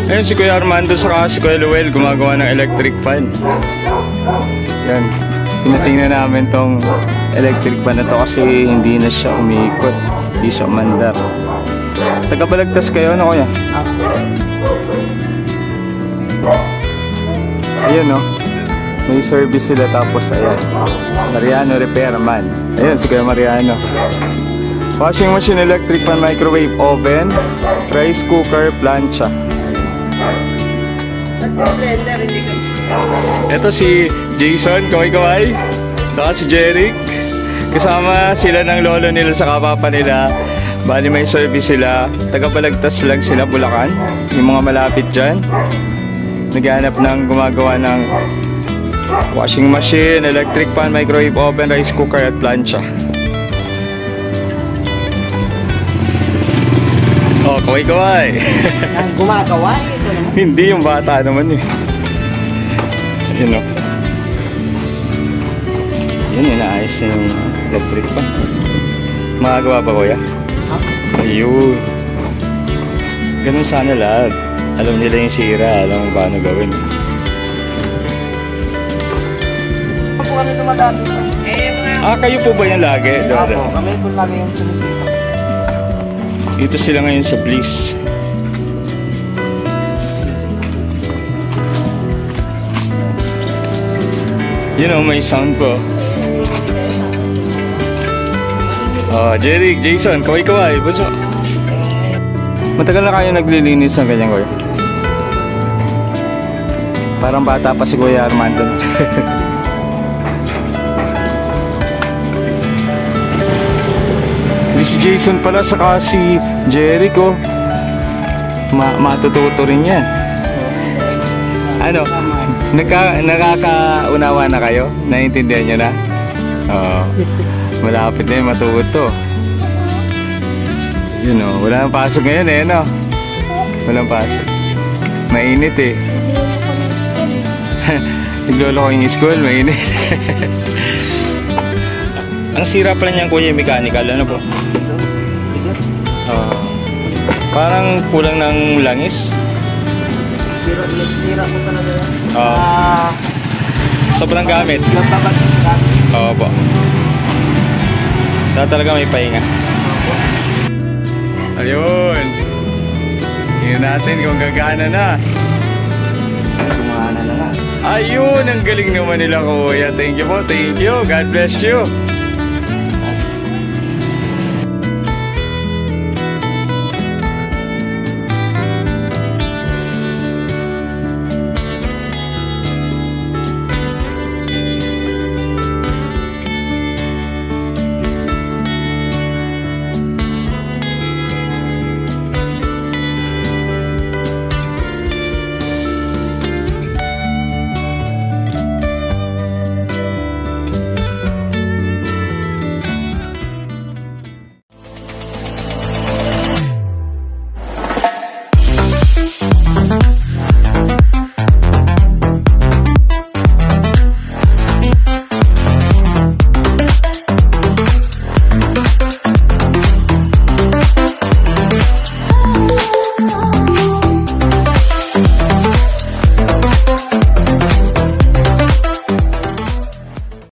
Ayun si Kuya Armando saka si Kuya Luel gumagawa ng electric fan. Yan. Tinatingnan namin tong electric fan na to kasi hindi na siya umiikot. Hindi siya umandar. Tagabalagtas kayo, ano kuya? Ayan no. May service sila tapos ayan. Mariano Repairman. Ayan si Kuya Mariano. Washing machine, electric fan, microwave oven, rice cooker, plancha. Ito si Jason, kaway-kaway. Saka si Jeric. Kasama sila ng lolo nila sa kapapa nila. Bali may service sila. Tagabalagtas lang sila, Bulacan. Yung mga malapit dyan. Naghahanap ng gumagawa ng washing machine, electric fan, microwave oven, rice cooker at plancha. Oh, kaway-kaway. Ang gumagawa ito naman. Hindi, yung bata naman eh. Yun o. Yun, inaayos na yung electric fan. Magagawa ba kuya? Ha? Ayun. Ganun sana lahat. Alam nila yung sira, alam mo paano gawin. Ako kami dumadaan dito. Kayo po ba yan lagi? Opo, kami po lagi yung sumisita. Dito sila ngayon sa Bliss. You know, may sound po. Jeric, Jason, kaway-kaway, bunso. Matagal na kayo naglilinis ng ganyan, kuya? Parang bata pa si Kuya Armando. Si Jason pala saka si Jeric oh. Matututo rin yan. Ano? Nakakaunawa na kayo? Naiintindihan nyo na? Oo. Malapit na yun matuto. Yun oh. Wala nang pasok ngayon eh no? Walang pasok. Mainit eh. Naglolo ko yung school, mainit. Ang sira pala niyan kuya yung mechanical, ano po? Parang kulang ng langis. Sira po talaga yan. Sobrang gamit. Oo po. Talaga may pahinga. Ayun. Tingnan natin kung gagana na. Gumana na nga. Ayun, ang galing naman nila kuya. Thank you po, thank you. God bless you.